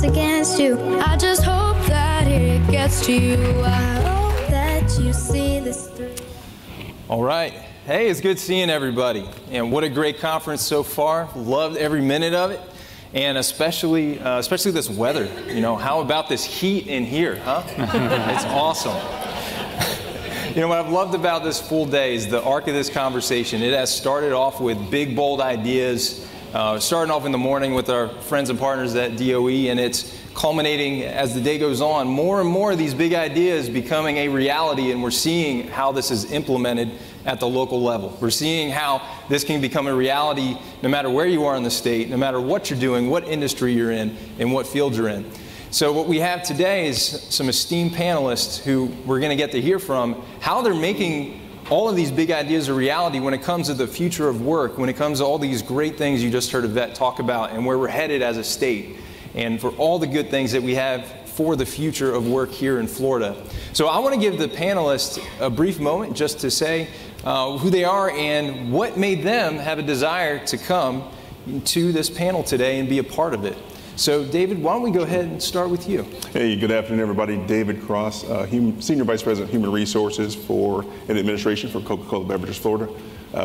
odds against you. I just hope that it gets to you. I hope that you see this through. All right. Hey, it's good seeing everybody. And what a great conference so far. Loved every minute of it. And especially this weather. You know, how about this heat in here, huh? It's awesome. You know, what I've loved about this full day is the arc of this conversation. It has started off with big, bold ideas, starting off in the morning with our friends and partners at DOE, and it's culminating as the day goes on. More and more of these big ideas becoming a reality, and we're seeing how this is implemented at the local level. We're seeing how this can become a reality no matter where you are in the state, no matter what you're doing, what industry you're in, and what field you're in. So what we have today is some esteemed panelists who we're going to get to hear from how they're making all of these big ideas a reality when it comes to the future of work, when it comes to all these great things you just heard Yvette talk about and where we're headed as a state, and for all the good things that we have for the future of work here in Florida. So I want to give the panelists a brief moment just to say who they are and what made them have a desire to come to this panel today and be a part of it. So, David, why don't we go ahead and start with you? Hey, good afternoon, everybody. David Cross, Senior Vice President of Human Resources and Administration for Coca-Cola Beverages Florida,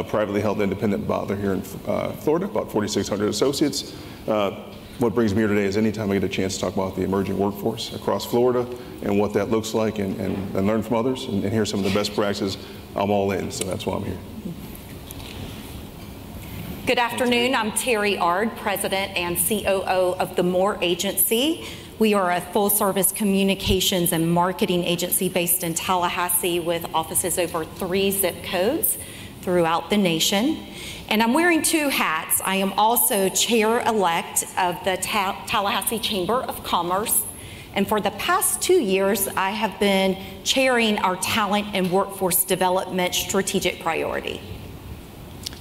privately held independent bottler here in Florida, about 4,600 associates. What brings me here today is anytime I get a chance to talk about the emerging workforce across Florida and what that looks like and learn from others and hear some of the best practices, I'm all in, so that's why I'm here. Good afternoon, I'm Terrie Ard, President and COO of the MORE Agency. We are a full-service communications and marketing agency based in Tallahassee with offices over 3 zip codes throughout the nation. And I'm wearing 2 hats. I am also chair-elect of the Tallahassee Chamber of Commerce. And for the past 2 years, I have been chairing our Talent and Workforce Development Strategic Priority.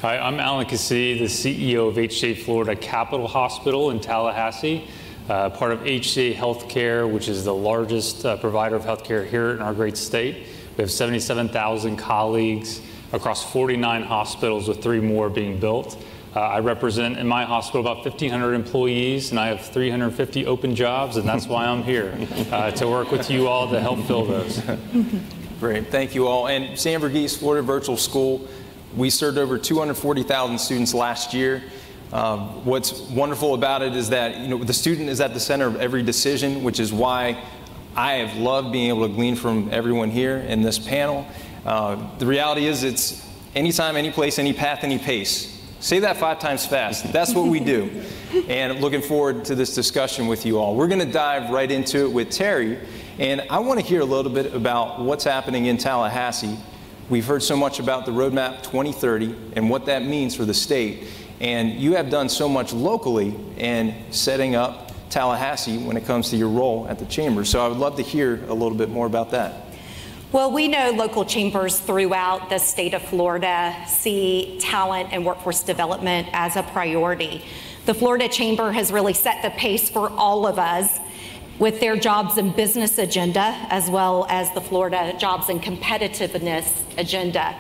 Hi, I'm Alan Keesee, the CEO of HCA Florida Capital Hospital in Tallahassee, part of HCA Healthcare, which is the largest provider of healthcare here in our great state. We have 77,000 colleagues across 49 hospitals with 3 more being built. I represent in my hospital about 1,500 employees, and I have 350 open jobs, and that's why I'm here, to work with you all to help fill those. Great, thank you all. And San Verghese Florida Virtual School, we served over 240,000 students last year. What's wonderful about it is that the student is at the center of every decision, which is why I have loved being able to glean from everyone here in this panel. The reality is it's anytime, any place, any path, any pace. Say that 5 times fast. That's what we do. And I'm looking forward to this discussion with you all. We're going to dive right into it with Terrie. And I want to hear a little bit about what's happening in Tallahassee. We've heard so much about the Roadmap 2030 and what that means for the state. And you have done so much locally in setting up Tallahassee when it comes to your role at the Chamber. So I would love to hear a little bit more about that. Well, we know local chambers throughout the state of Florida see talent and workforce development as a priority. The Florida Chamber has really set the pace for all of us with their jobs and business agenda, as well as the Florida Jobs and Competitiveness agenda.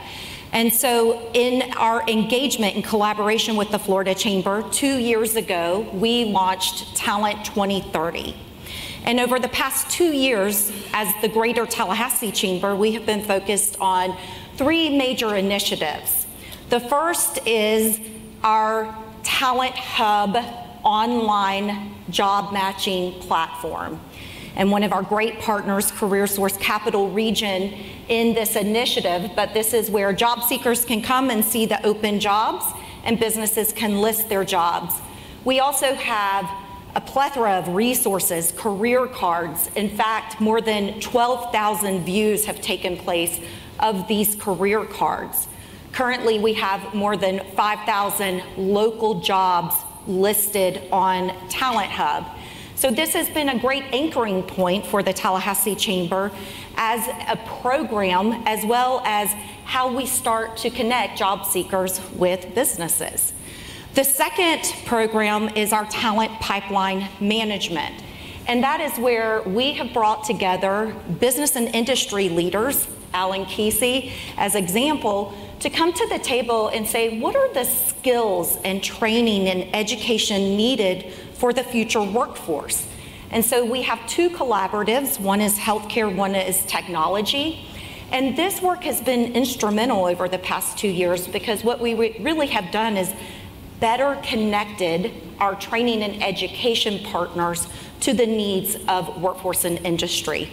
And so in our engagement and collaboration with the Florida Chamber, 2 years ago, we launched Talent 2030. And over the past 2 years, as the Greater Tallahassee Chamber, we have been focused on 3 major initiatives. The first is our Talent Hub online job matching platform. And one of our great partners, CareerSource Capital Region, in this initiative, but this is where job seekers can come and see the open jobs and businesses can list their jobs. We also have a plethora of resources, career cards. In fact, more than 12,000 views have taken place of these career cards. Currently, we have more than 5,000 local jobs listed on Talent Hub. So this has been a great anchoring point for the Tallahassee Chamber as a program, as well as how we start to connect job seekers with businesses. The second program is our talent pipeline management. And that is where we have brought together business and industry leaders, Alan Keesee as example, to come to the table and say, what are the skills and training and education needed for the future workforce? And so we have two collaboratives. One is healthcare, one is technology. And this work has been instrumental over the past 2 years, because what we really have done is better connected our training and education partners to the needs of workforce and industry.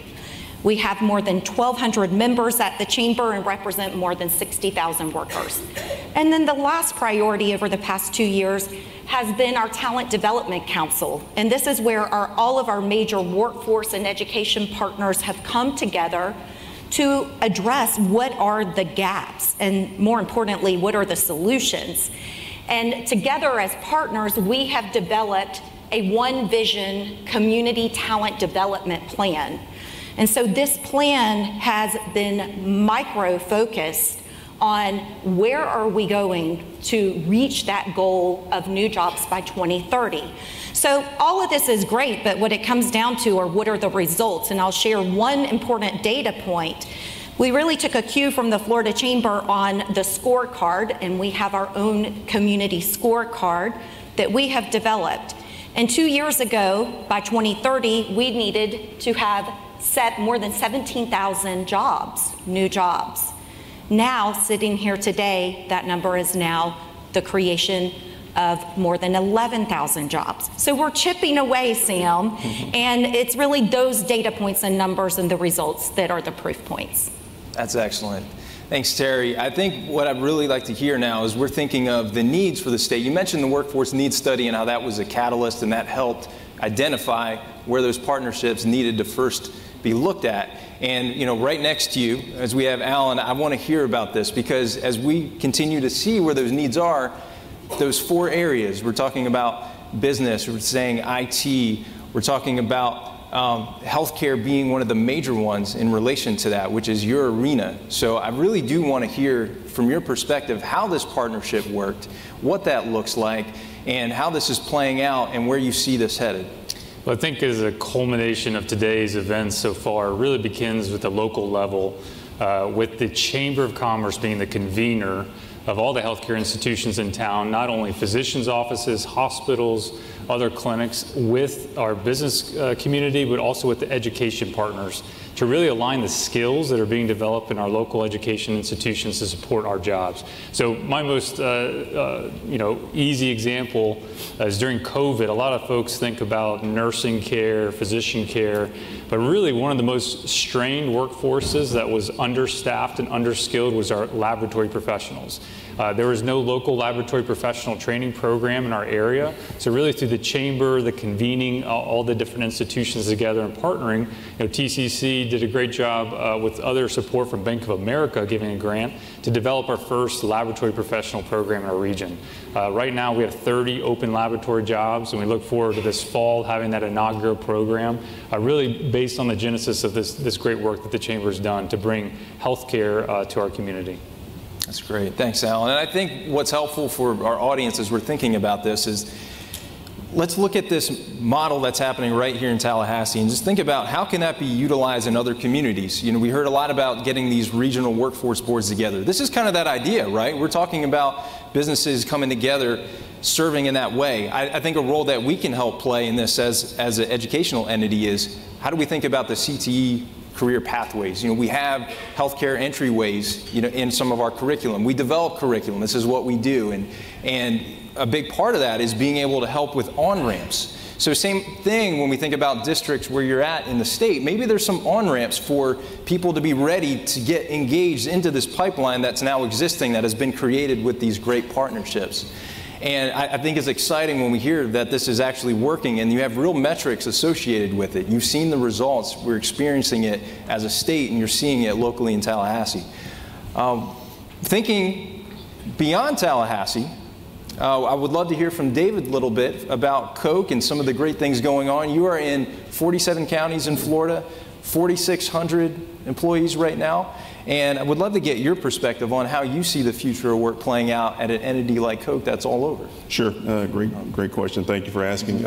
We have more than 1,200 members at the Chamber and represent more than 60,000 workers. And then the last priority over the past 2 years has been our Talent Development Council. And this is where all of our major workforce and education partners have come together to address what are the gaps, and more importantly, what are the solutions. And together as partners, we have developed a One Vision community talent development plan. And so this plan has been micro-focused on where are we going to reach that goal of new jobs by 2030. So all of this is great, but what it comes down to are what are the results? And I'll share one important data point. We really took a cue from the Florida Chamber on the scorecard, and we have our own community scorecard that we have developed. And 2 years ago, by 2030, we needed to have set more than 17,000 jobs, new jobs. Now, sitting here today, that number is now the creation of more than 11,000 jobs. So we're chipping away, Sam, and it's really those data points and numbers and the results that are the proof points. That's excellent. Thanks, Terrie. I think what I'd really like to hear now is we're thinking of the needs for the state. You mentioned the workforce needs study and how that was a catalyst and that helped identify where those partnerships needed to first be looked at. And right next to you, as we have Alan, I want to hear about this, because as we continue to see where those needs are, those 4 areas, we're talking about business, we're saying IT, we're talking about healthcare being one of the major ones in relation to that, which is your arena. So I really do want to hear from your perspective how this partnership worked, what that looks like, and how this is playing out and where you see this headed. Well, I think as a culmination of today's events so far, it really begins with the local level, with the Chamber of Commerce being the convener of all the healthcare institutions in town, not only physicians' offices, hospitals, other clinics, with our business community, but also with the education partners, to really align the skills that are being developed in our local education institutions to support our jobs. So my most easy example is during COVID. A lot of folks think about nursing care, physician care, but really one of the most strained workforces that was understaffed and underskilled was our laboratory professionals. There was no local laboratory professional training program in our area. So really through the chamber, the convening, all the different institutions together and partnering, TCC did a great job with other support from Bank of America giving a grant to develop our first laboratory professional program in our region. Right now we have 30 open laboratory jobs, and we look forward to this fall having that inaugural program, really based on the genesis of this great work that the Chamber has done to bring healthcare to our community. That's great. Thanks, Alan. And I think what's helpful for our audience as we're thinking about this is, let's look at this model that's happening right here in Tallahassee and just think about how can that be utilized in other communities. We heard a lot about getting these regional workforce boards together. This is kind of that idea, right? We're talking about businesses coming together, serving in that way. I think a role that we can help play in this as an educational entity is, how do we think about the CTE career pathways? We have healthcare entryways, in some of our curriculum. We develop curriculum. This is what we do. And a big part of that is being able to help with on-ramps. So same thing when we think about districts where you're at in the state. Maybe there's some on-ramps for people to be ready to get engaged into this pipeline that's now existing, that has been created with these great partnerships. And I think it's exciting when we hear that this is actually working and you have real metrics associated with it. You've seen the results. We're experiencing it as a state, and you're seeing it locally in Tallahassee. Thinking beyond Tallahassee, I would love to hear from David a little bit about Coke and some of the great things going on. You are in 47 counties in Florida, 4,600 employees right now. And I would love to get your perspective on how you see the future of work playing out at an entity like Coke that's all over. Sure, great question. Thank you for asking.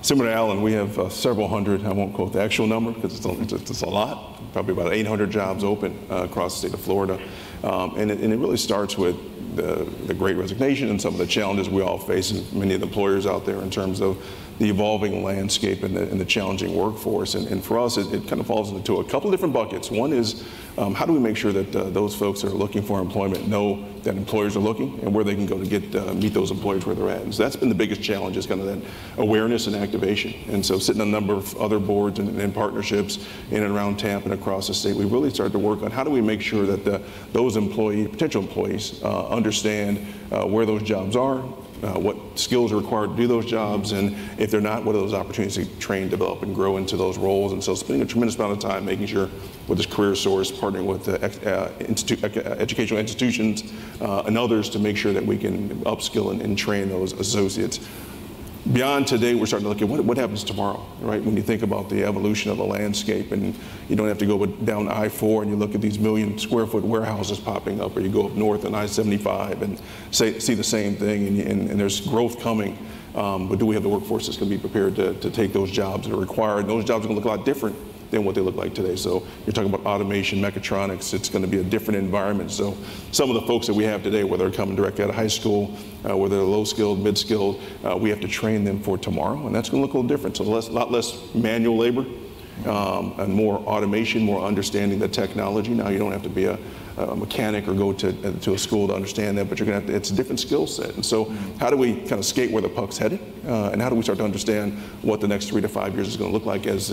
Similar to Alan, we have several hundred, I won't quote the actual number because it's a lot, probably about 800 jobs open across the state of Florida. And it really starts with the Great Resignation and some of the challenges we all face, and many of the employers out there, in terms of the evolving landscape and the challenging workforce. And for us, it kind of falls into a couple of different buckets. One is how do we make sure that those folks that are looking for employment know that employers are looking and where they can go to get meet those employers where they're at. And so that's been the biggest challenge, is kind of that awareness and activation. And so sitting on a number of other boards and partnerships in and around Tampa and across the state, we really started to work on how do we make sure that those potential employees understand where those jobs are, what skills are required to do those jobs, and if they're not, what are those opportunities to train, develop, and grow into those roles. And so spending a tremendous amount of time making sure with this career source, partnering with educational institutions and others to make sure that we can upskill and train those associates. Beyond today, we're starting to look at what happens tomorrow, right? When you think about the evolution of the landscape, and you don't have to go down I-4 and you look at these 1 million square foot warehouses popping up, or you go up north on I-75 and see the same thing, and there's growth coming. But do we have the workforce that's going to be prepared to take those jobs that are required? And those jobs are going to look a lot different than what they look like today. So you're talking about automation, mechatronics, it's going to be a different environment. So some of the folks that we have today, whether they're coming directly out of high school, whether they're low-skilled, mid-skilled, we have to train them for tomorrow, and that's going to look a little different. So a lot less manual labor and more automation, more understanding the technology. Now you don't have to be a mechanic or go to a school to understand that, but you're going to have to, it's a different skill set. And so how do we kind of skate where the puck's headed, and how do we start to understand what the next 3 to 5 years is going to look like as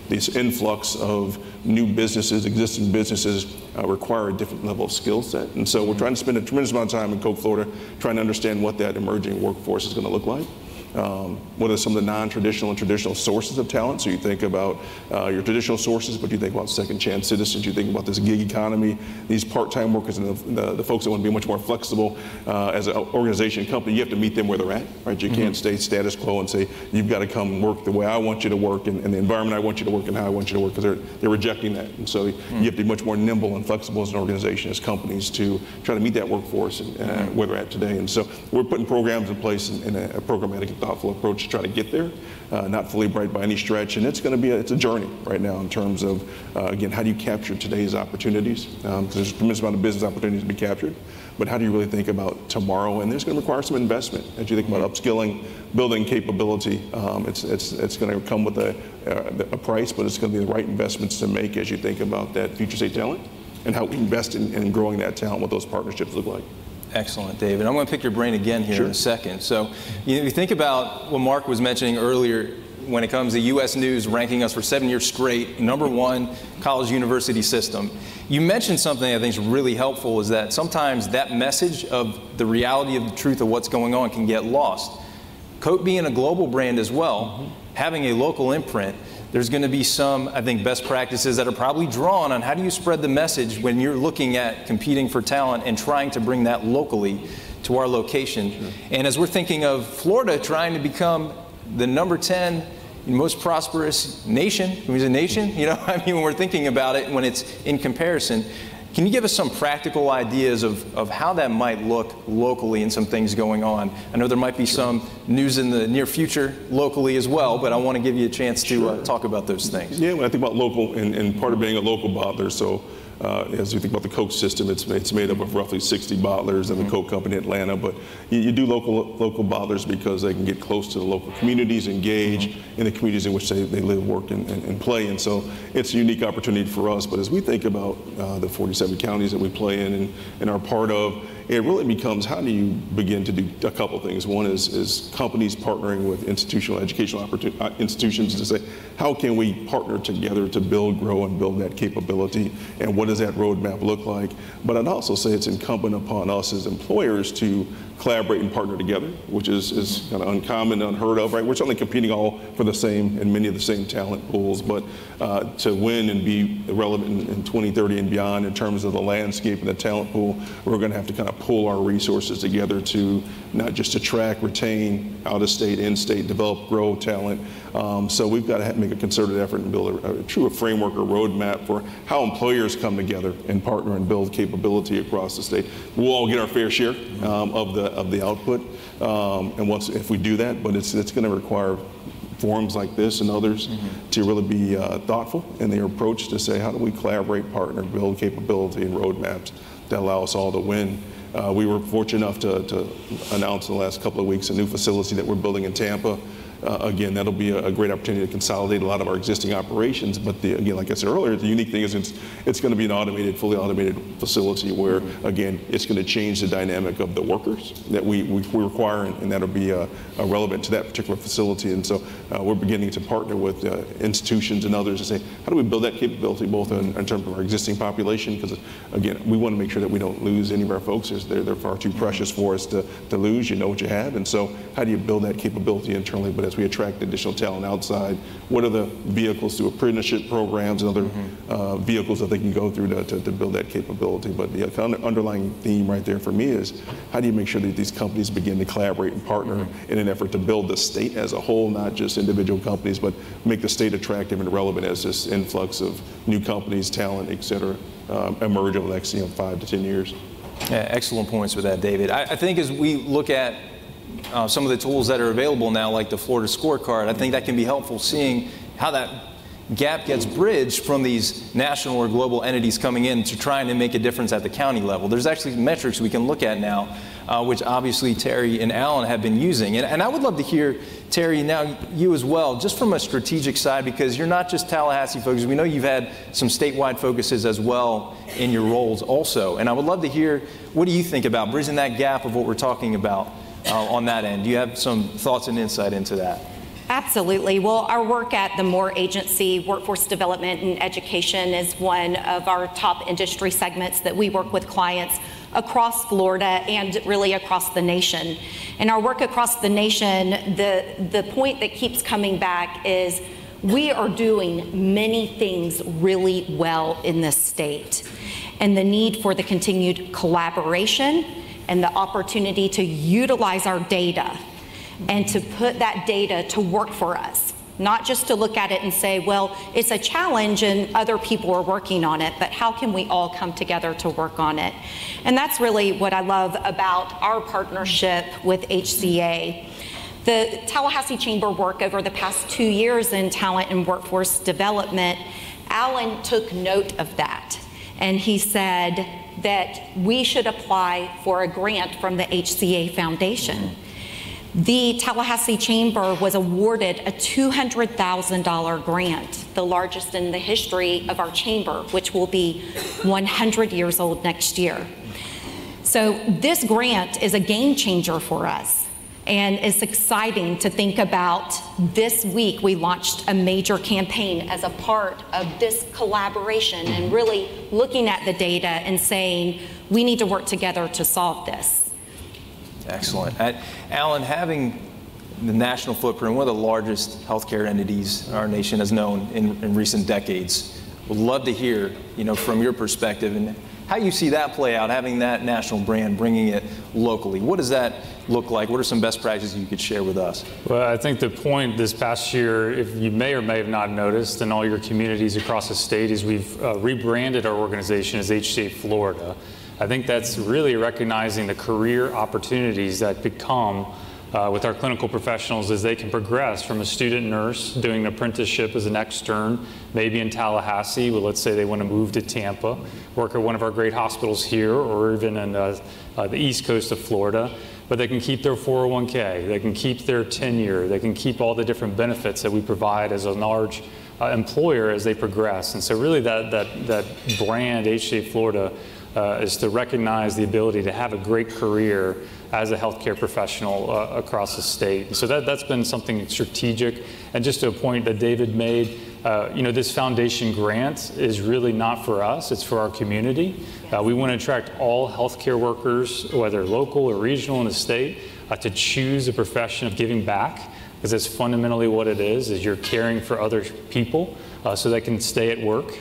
this influx of new businesses, existing businesses require a different level of skill set. And so we're trying to spend a tremendous amount of time in Coke, Florida, trying to understand what that emerging workforce is going to look like. What are some of the non-traditional and traditional sources of talent? So you think about your traditional sources, but you think about second chance citizens, you think about this gig economy, these part-time workers, and the folks that want to be much more flexible as an organization, company. You have to meet them where they're at, right? You can't stay status quo and say, you've got to come work the way I want you to work, and the environment I want you to work and how I want you to work, because they're rejecting that. And so you have to be much more nimble and flexible as an organization, as companies, to try to meet that workforce and where they're at today. And so we're putting programs in place in a programmatic, thoughtful approach to try to get there. Not fully bright by any stretch, and it's going to be it's a journey right now in terms of again, how do you capture today's opportunities? Because there's a tremendous amount of business opportunities to be captured, but how do you really think about tomorrow? And there's going to require some investment as you think about upskilling, building capability. It's going to come with a price, but it's going to be the right investments to make as you think about that future state talent and how we invest in growing that talent, what those partnerships look like. Excellent, David. I'm going to pick your brain again here in a second. So you think about what Mark was mentioning earlier when it comes to U.S. News ranking us for 7 years straight, #1 college university system. You mentioned something I think is really helpful, is that sometimes that message of the reality of the truth of what's going on can get lost. Coke being a global brand as well, having a local imprint, there's going to be some, I think, best practices that are probably drawn on how do you spread the message when you're looking at competing for talent and trying to bring that locally to our location. And as we're thinking of Florida trying to become the #10 most prosperous nation, who's a nation, you know, I mean, when we're thinking about it, when it's in comparison, can you give us some practical ideas of how that might look locally and some things going on? I know there might be some news in the near future locally as well, but I want to give you a chance to talk about those things. Yeah, when I think about local, and part of being a local bottler, so as you think about the Coke system, it's made up of roughly 60 bottlers and the Coke company in Atlanta, but you do local bottlers because they can get close to the local communities, engage in the communities in which they live, work, and play. And so it's a unique opportunity for us. But as we think about the 47 counties that we play in and are part of, it really becomes how do you begin to do a couple things. One is companies partnering with institutional educational institutions to say, how can we partner together to build, grow, and build that capability, and what does that roadmap look like? But I'd also say it's incumbent upon us as employers to collaborate and partner together, which is kind of uncommon, unheard of, right? We're certainly competing all for the same and many of the same talent pools, but to win and be relevant in 2030 and beyond in terms of the landscape and the talent pool, we're going to have to kind of pull our resources together to not just attract, retain, out-of-state, in-state, develop, grow talent. So we've got to make a concerted effort and build a true framework or roadmap for how employers come together and partner and build capability across the state. We'll all get our fair share of the output, and if we do that, but it's going to require forums like this and others to really be thoughtful in their approach to say, how do we collaborate, partner, build capability and roadmaps that allow us all to win. We were fortunate enough to announce in the last couple of weeks a new facility that we're building in Tampa. again, that'll be a great opportunity to consolidate a lot of our existing operations. But again, like I said earlier, the unique thing is it's going to be an automated, fully automated facility where, again, it's going to change the dynamic of the workers that we require, and that'll be relevant to that particular facility. And so we're beginning to partner with institutions and others to say, how do we build that capability both in terms of our existing population? Because again, we want to make sure that we don't lose any of our folks. They're far too precious for us to lose. You know what you have. And so how do you build that capability internally? But as we attract additional talent outside, what are the vehicles through apprenticeship programs and other vehicles that they can go through to build that capability? But the underlying theme right there for me is how do you make sure that these companies begin to collaborate and partner in an effort to build the state as a whole, not just individual companies, but make the state attractive and relevant as this influx of new companies, talent, et cetera, emerge over the next 5 to 10 years. Yeah, excellent points with that, David. I think as we look at some of the tools that are available now, like the Florida Scorecard, I think that can be helpful seeing how that gap gets bridged from these national or global entities coming in to trying to make a difference at the county level. There's actually metrics we can look at now, which obviously Terrie and Alan have been using. And I would love to hear, Terrie, now you as well, just from a strategic side, because you're not just Tallahassee focused. We know you've had some statewide focuses as well in your roles also. And I would love to hear, what do you think about bridging that gap of what we're talking about on that end? Do you have some thoughts and insight into that? Absolutely. Well, our work at the Moore Agency, Workforce Development and Education, is one of our top industry segments that we work with clients across Florida and really across the nation. And our work across the nation, the point that keeps coming back is we are doing many things really well in this state. And the need for the continued collaboration and the opportunity to utilize our data and to put that data to work for us. Not just to look at it and say, well, it's a challenge and other people are working on it, but how can we all come together to work on it? And that's really what I love about our partnership with HCA. The Tallahassee Chamber work over the past 2 years in talent and workforce development, Alan took note of that. And he said that we should apply for a grant from the HCA Foundation. The Tallahassee Chamber was awarded a $200,000 grant, the largest in the history of our chamber, which will be 100 years old next year. So this grant is a game changer for us, and it's exciting to think about. This week we launched a major campaign as a part of this collaboration and really looking at the data and saying we need to work together to solve this. Excellent. Alan, having the national footprint, one of the largest healthcare entities our nation has known in recent decades, would love to hear, from your perspective and how you see that play out, having that national brand, bringing it locally. What does that look like? What are some best practices you could share with us? Well, I think the point this past year, if you may or may have not noticed in all your communities across the state, is we've rebranded our organization as HCA Florida. I think that's really recognizing the career opportunities that become with our clinical professionals as they can progress from a student nurse doing an apprenticeship as an extern, maybe in Tallahassee. Well, let's say they want to move to Tampa, work at one of our great hospitals here, or even in the east coast of Florida. But they can keep their 401k, they can keep their tenure, they can keep all the different benefits that we provide as a large employer as they progress. And so really that brand, HCA Florida, is to recognize the ability to have a great career as a healthcare professional across the state. And so that's been something strategic. And just to a point that David made, this foundation grant is really not for us, it's for our community. We want to attract all healthcare workers, whether local or regional in the state, to choose a profession of giving back, because it's fundamentally what it is you're caring for other people so they can stay at work,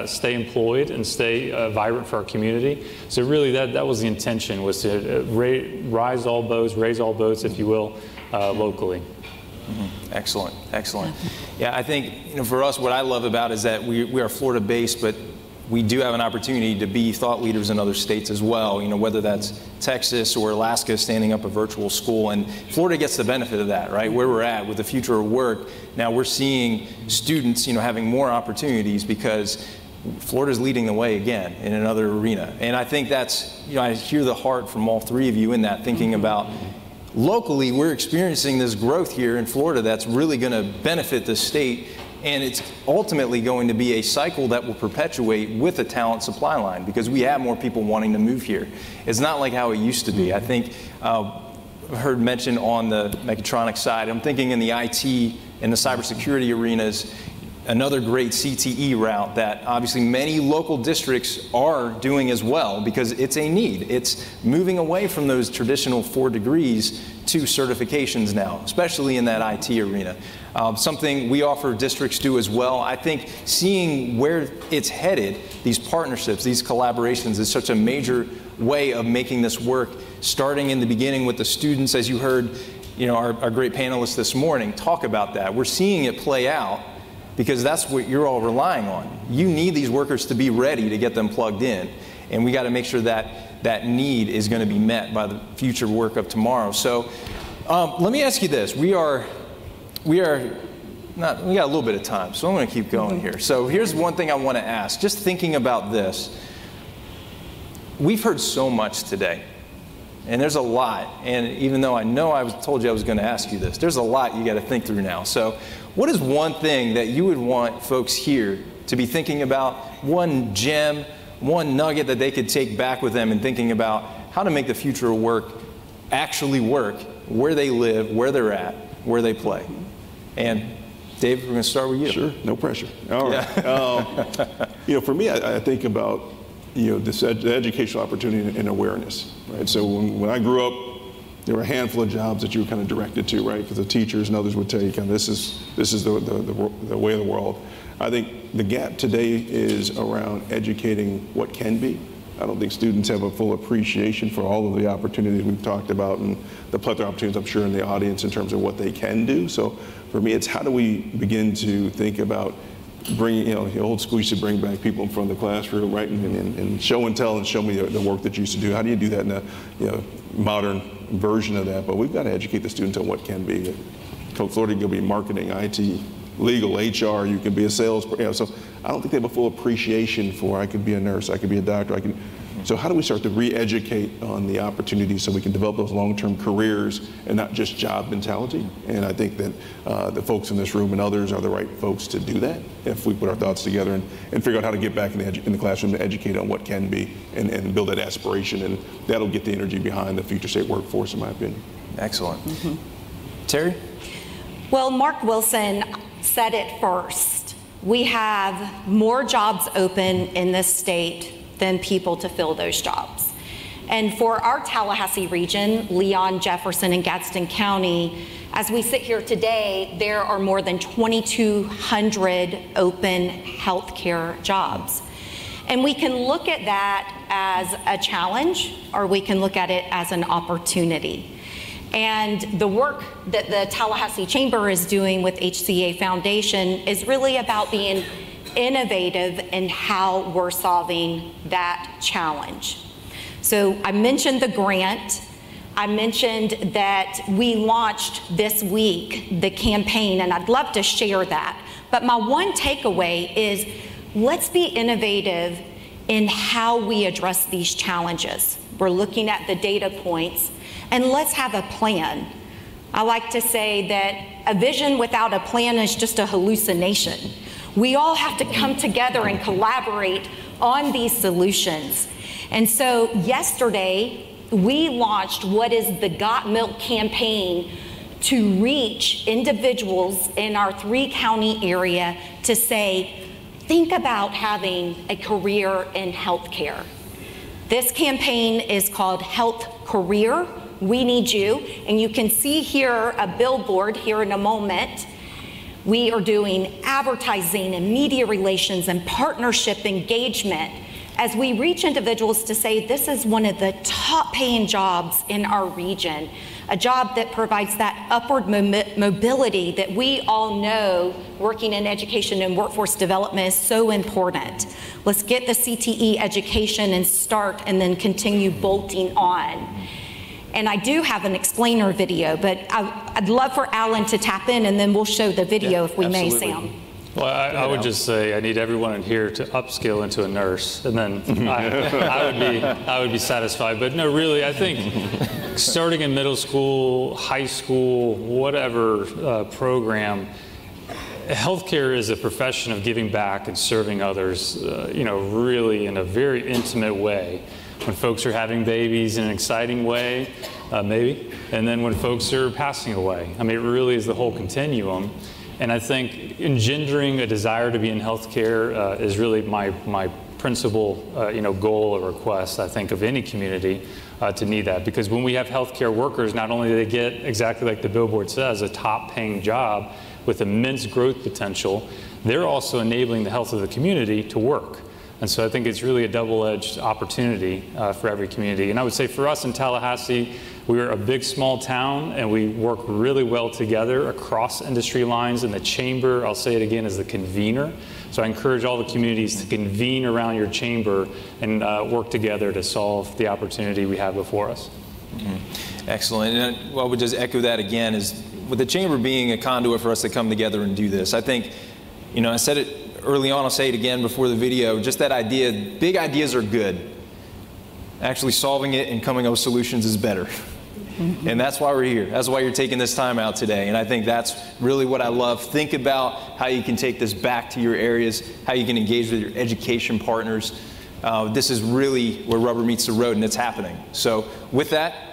stay employed, and stay vibrant for our community. So really that was the intention, was to raise all boats, if you will, locally. Mm-hmm. Excellent, excellent. Yeah, I think for us, what I love about it is that we are Florida-based, but we do have an opportunity to be thought leaders in other states as well, whether that's Texas or Alaska standing up a virtual school. And Florida gets the benefit of that, right? Where we're at with the future of work, now we're seeing students, having more opportunities because Florida's leading the way again in another arena. And I think that's, I hear the heart from all three of you in that, thinking about locally, we're experiencing this growth here in Florida that's really going to benefit the state, and it's ultimately going to be a cycle that will perpetuate with a talent supply line because we have more people wanting to move here. It's not like how it used to be. I think I've heard mention on the mechatronics side. I'm thinking in the IT and the cybersecurity arenas, another great CTE route that obviously many local districts are doing as well because it's a need. It's moving away from those traditional 4 degrees to certifications now, especially in that IT arena. Something we offer districts do as well. I think seeing where it's headed, these partnerships, these collaborations is such a major way of making this work, starting in the beginning with the students, as you heard, you know, our great panelists this morning talk about that. We're seeing it play out because that's what you're all relying on. You need these workers to be ready to get them plugged in. And we got to make sure that that need is going to be met by the future work of tomorrow. So let me ask you this. We got a little bit of time, so I'm going to keep going here. So here's one thing I want to ask. Just thinking about this, we've heard so much today. And there's a lot, and even though I know I told you I was going to ask you this, there's a lot you got to think through now. So what is one thing that you would want folks here to be thinking about, one gem, one nugget that they could take back with them in thinking about how to make the future of work actually work where they live, where they're at, where they play? And Dave, we're going to start with you. Sure, no pressure. All right. Yeah. You know, for me, I think about, you know, the educational opportunity and awareness, right? So when I grew up, there were a handful of jobs that you were kind of directed to, right? Because the teachers and others would tell you, kind of, this is the way of the world. I think the gap today is around educating what can be. I don't think students have a full appreciation for all of the opportunities we've talked about and the plethora of opportunities I'm sure in the audience in terms of what they can do. So for me, it's how do we begin to think about bringing, you know, the old school used to bring back people in front of the classroom, right, and show and tell and show me the work that you used to do. How do you do that in a, you know, modern version of that? But we've got to educate the students on what can be. Florida can be marketing, IT, legal, HR, you can be a sales, you know, so I don't think they have a full appreciation for I could be a nurse, I could be a doctor, so how do we start to re-educate on the opportunities so we can develop those long-term careers and not just job mentality? And I think that the folks in this room and others are the right folks to do that if we put our thoughts together and figure out how to get back in the classroom to educate on what can be and build that aspiration, and that'll get the energy behind the future state workforce, in my opinion. Excellent. Terry? Well, Mark Wilson said it first. We have more jobs open in this state than people to fill those jobs. And for our Tallahassee region, Leon, Jefferson, and Gadsden County, as we sit here today, there are more than 2,200 open healthcare jobs. And we can look at that as a challenge, or we can look at it as an opportunity. And the work that the Tallahassee Chamber is doing with HCA Foundation is really about being innovative in how we're solving that challenge. So I mentioned the grant. I mentioned that we launched this week the campaign, and I'd love to share that. But my one takeaway is let's be innovative in how we address these challenges. We're looking at the data points, and let's have a plan. I like to say that a vision without a plan is just a hallucination. We all have to come together and collaborate on these solutions. And so yesterday, we launched what is the Got Milk campaign to reach individuals in our 3-county area to say, think about having a career in healthcare. This campaign is called Health Career. We need you. And you can see here a billboard here in a moment. We are doing advertising and media relations and partnership engagement as we reach individuals to say this is one of the top paying jobs in our region, a job that provides that upward mobility that we all know working in education and workforce development is so important. Let's get the CTE education and start and then continue bolting on. And I do have an explainer video, but I'd love for Alan to tap in and then we'll show the video if we may, Sam. Well, I would just say I need everyone in here to upskill into a nurse, and then I would be satisfied. But no, really, I think starting in middle school, high school, whatever program, healthcare is a profession of giving back and serving others, really in a very intimate way. When folks are having babies in an exciting way, maybe, and then when folks are passing away. I mean, it really is the whole continuum. And I think engendering a desire to be in healthcare is really my principal, goal or request, I think, of any community to need that. Because when we have healthcare workers, not only do they get, exactly like the billboard says, a top-paying job with immense growth potential, they're also enabling the health of the community to work. And so I think it's really a double-edged opportunity for every community. And I would say for us in Tallahassee, we're a big, small town, and we work really well together across industry lines. And the chamber, I'll say it again, is the convener. So I encourage all the communities to convene around your chamber and work together to solve the opportunity we have before us. Mm-hmm. Excellent. And what I would just echo that again is, with the chamber being a conduit for us to come together and do this, I think, I said it early on, I'll say it again before the video, just that idea, big ideas are good. Actually solving it and coming up with solutions is better. Mm-hmm. And that's why we're here. That's why you're taking this time out today. And I think that's really what I love. Think about how you can take this back to your areas, how you can engage with your education partners. This is really where rubber meets the road, and it's happening. So with that,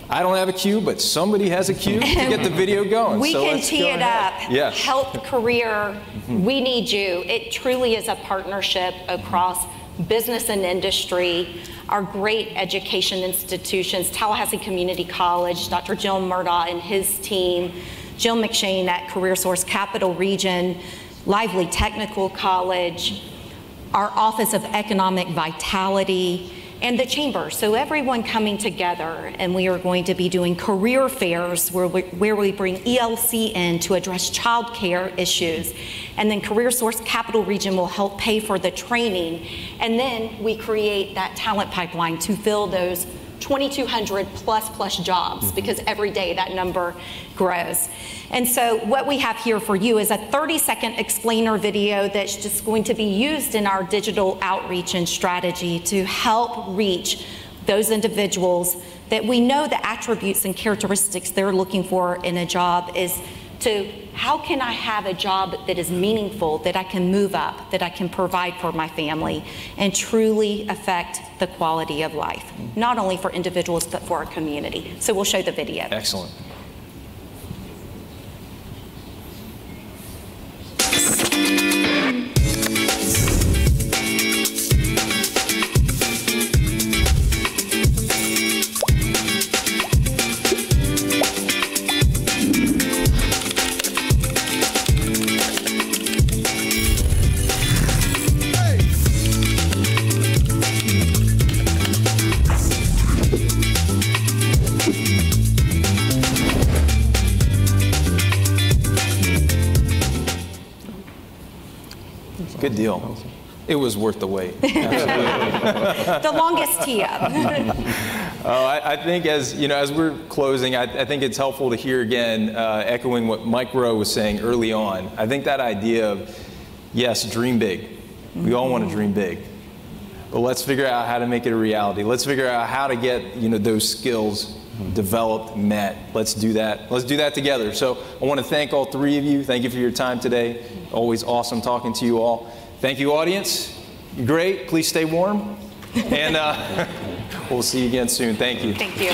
I don't have a cue, but somebody has a cue to get the video going. We can tee it up. Yes. Health career, we need you. It truly is a partnership across business and industry, our great education institutions, Tallahassee Community College, Dr. Jill Murdaugh and his team, Jill McShane at CareerSource Capital Region, Lively Technical College, our Office of Economic Vitality, and the chamber. So everyone coming together, and we are going to be doing career fairs where we bring ELC in to address child care issues. And then CareerSource Capital Region will help pay for the training. And then we create that talent pipeline to fill those 2,200 plus jobs, because every day that number grows. And so what we have here for you is a 30-second explainer video that's just going to be used in our digital outreach and strategy to help reach those individuals that we know the attributes and characteristics they're looking for in a job is to how can I have a job that is meaningful, that I can move up, that I can provide for my family, and truly affect the quality of life, not only for individuals, but for our community. So we'll show the video. Excellent. Good deal. It was worth the wait. The longest tee up. I think as we're closing, I think it's helpful to hear again, echoing what Mike Rowe was saying early on. I think that idea of, yes, dream big. We all want to dream big. But let's figure out how to make it a reality. Let's figure out how to get those skills developed, met. Let's do that. Let's do that together. So I want to thank all three of you. Thank you for your time today. Always awesome talking to you all. Thank you, audience. You're great. Please stay warm. And we'll see you again soon. Thank you. Thank you.